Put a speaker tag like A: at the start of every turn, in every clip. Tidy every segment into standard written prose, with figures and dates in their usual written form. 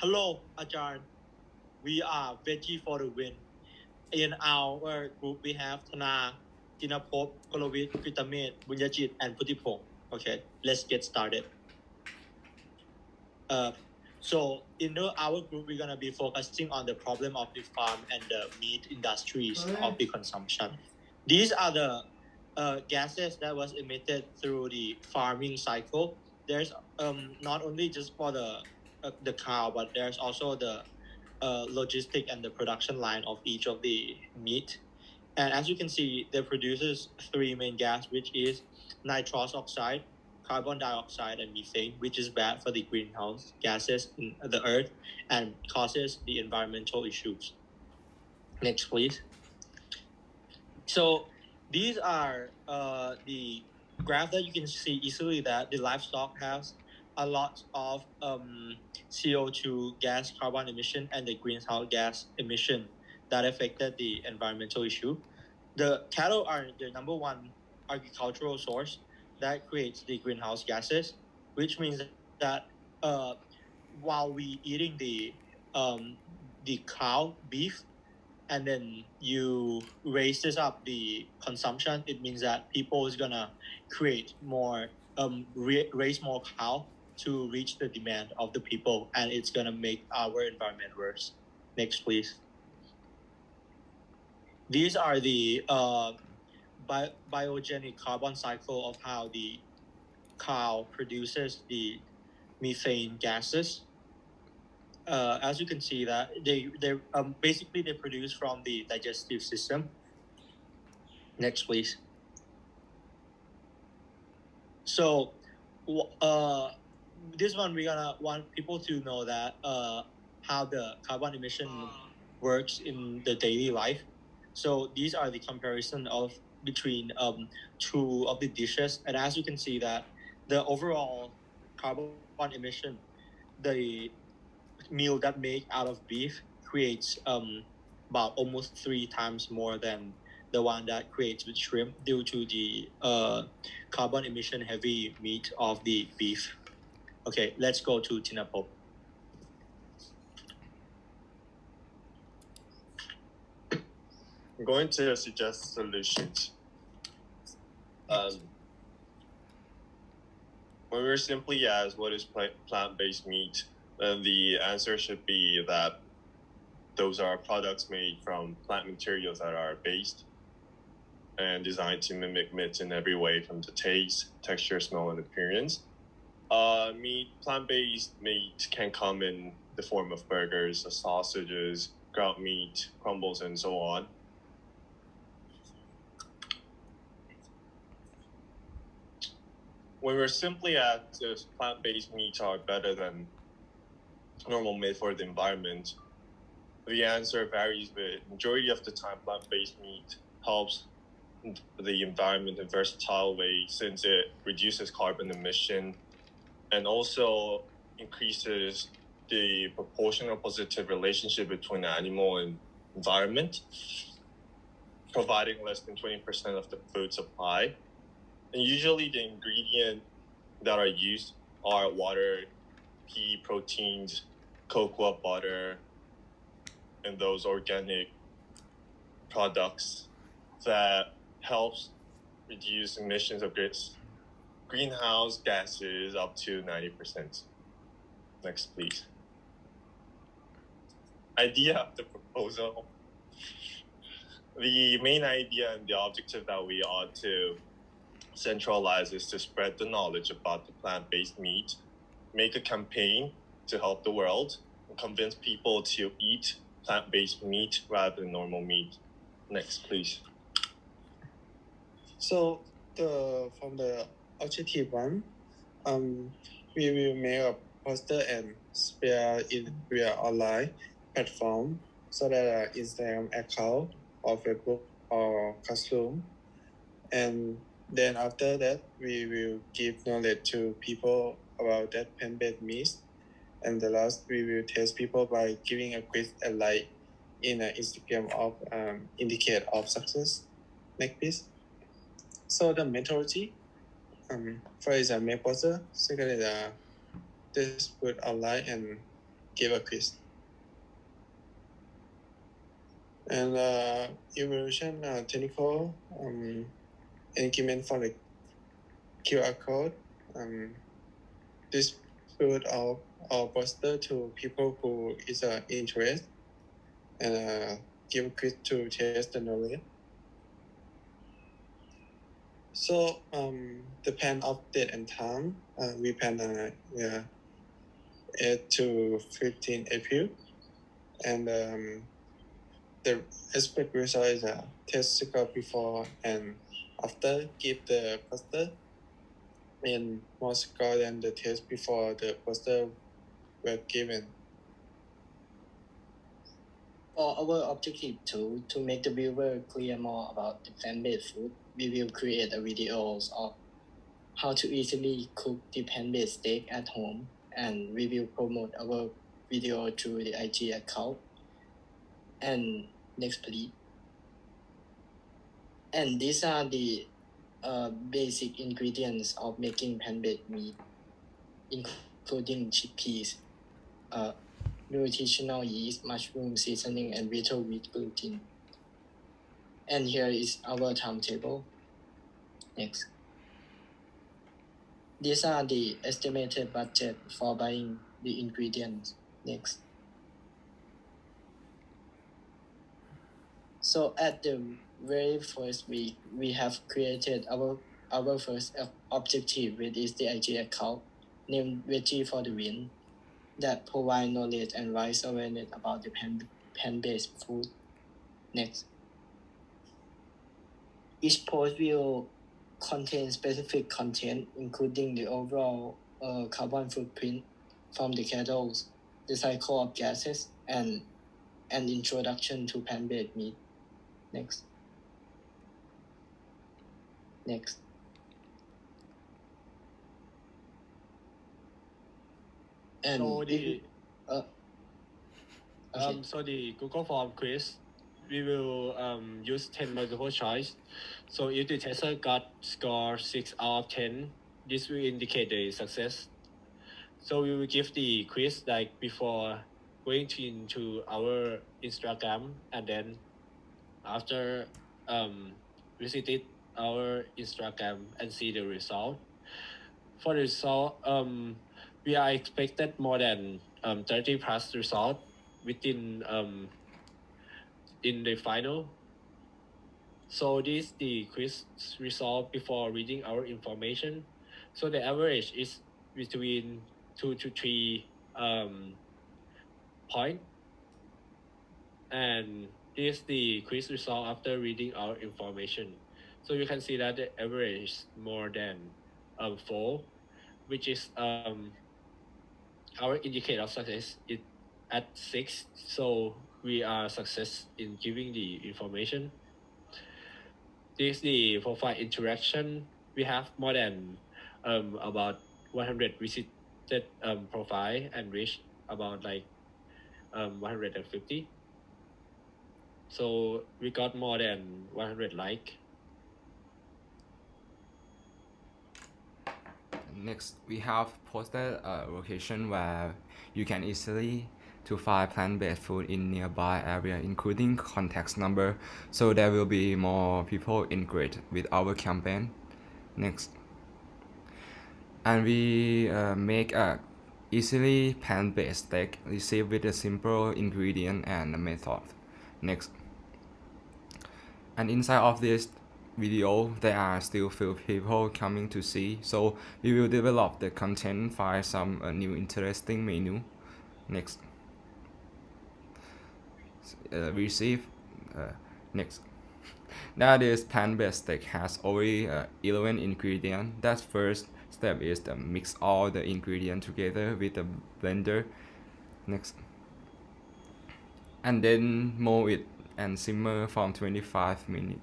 A: Hello, Ajahn. We are Veggie4TheWin. In our group, we have Thana, Tinapop, Kolowit, Pitamet, Bunyajit, and Putipong. Okay, let's get started. So in our group, we're gonna be focusing on the problem of the farm and the meat industries of the consumption. These are the gases that was emitted through the farming cycle. There's not only just for the cow, but there's also the logistic and the production line of each of the meat. And as you can see, they produces three main gas, which is nitrous oxide, carbon dioxide, and methane, which is bad for the greenhouse gases in the earth and causes the environmental issues. Next, please. So these are the graph that you can see easily that the livestock has a lot of CO2 gas, carbon emission, and the greenhouse gas emission that affected the environmental issue. The cattle are the number one agricultural source that creates the greenhouse gases, which means that uh, while we eating the cow beef, and then you raises up the consumption, it means that people is gonna create more, raise more cow to reach the demand of the people, and it's gonna make our environment worse. Next, please. These are the biogenic carbon cycle of how the cow produces the methane gases. As you can see that they basically they produce from the digestive system. Next, please. So, this one we're gonna want people to know that how the carbon emission works in the daily life. So these are the comparison of between two of the dishes, and as you can see that the overall carbon emission, the meal that made out of beef creates about almost 3 times more than the one that creates with shrimp due to the carbon emission heavy meat of the beef. Okay, let's go to Tinapop.
B: I'm going to suggest solutions. When we're simply asked what is plant-based meat, then the answer should be that those are products made from plant materials that are based and designed to mimic meat in every way, from the taste, texture, smell, and appearance. Plant-based meat can come in the form of burgers, sausages, ground meat, crumbles, and so on. When we're simply asked if plant-based meats are better than normal meat for the environment, the answer varies, but majority of the time plant-based meat helps the environment in a versatile way, since it reduces carbon emission and also increases the proportional positive relationship between animal and environment, providing less than 20% of the food supply. And usually the ingredients that are used are water, pea proteins, cocoa butter, and those organic products that helps reduce emissions of greenhouse gases up to 90%. Next, please. Idea of the proposal. The main idea and the objective that we ought to centralize is to spread the knowledge about the plant-based meat, make a campaign to help the world, and convince people to eat plant-based meat rather than normal meat. Next, please.
C: So from the objective one, we will make a poster and share it via online platform, so that Instagram account or Facebook or Classroom. And then after that, we will give knowledge to people about that plant-based meat. And the last, we will test people by giving a quiz and like in an Instagram of indicate of success. Next, please. So the methodology, first is a make poster, second is just put online and give a quiz. And evolution technical engagement for the QR code. Distribute our poster to people who is interested and give a quiz to test the knowledge. So the plan of date and time, we plan 8 to 15 April, and the expect result is a test score before and after give the poster, and more score than the test before the poster were given.
D: For our objective two, to make the viewer clear more about the plant-based food, we will create a videos of how to easily cook the plant-based steak at home, and we will promote our video through the IG account. And next, please. And these are the basic ingredients of making plant-based meat, including chickpeas, nutritional yeast, mushroom seasoning, and little wheat gluten. And here is our timetable. Next. These are the estimated budget for buying the ingredients. Next. So at the very first week, we have created our first objective, which is the IG account named Veggie4TheWin, that provide knowledge and raise awareness about the plant-based food. Next. Each post will contain specific content, including the overall carbon footprint from the kettles, the cycle of gases, and an introduction to plant-based meat. Next. Next. And
E: So the
D: okay.
E: so the Google Form quiz, we will use 10 multiple choice. So if the tester got score 6 out of 10, this will indicate the success. So we will give the quiz like before going into our Instagram, and then after visited our Instagram and see the result. For the result, we are expected more than 30 plus result within in the final. So this is the quiz result before reading our information. So the average is between 2 to 3 point, and this is the quiz result after reading our information. So you can see that the average is more than 4, which is our indicator of success is at 6. So we are success in giving the information. This is the profile interaction. We have more than about 100 visited profile and reached about like 150. So we got more than 100 like.
F: Next, we have posted a location where you can easily to find plant-based food in nearby area, including contact number, so there will be more people engaged with our campaign. Next, and we make a easily plant-based steak received with a simple ingredient and method. Next, and inside of this video there are still few people coming to see, so we will develop the content, find some new interesting menu. Next, receive. Next, now this plant-based steak has only 11 ingredients. That first step is to mix all the ingredients together with a blender. Next, and then mold it and simmer for 25 minutes.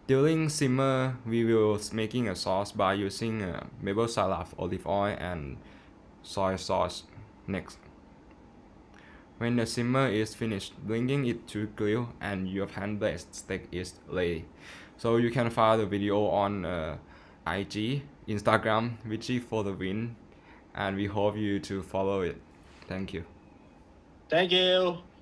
F: During simmer, we will making a sauce by using maple syrup, olive oil, and soy sauce. Next, when the simmer is finished, bringing it to grill and your plant-based steak is ready. So you can find the video on IG, Instagram, Veggie4TheWin, and we hope you to follow it. Thank you.
E: Thank you.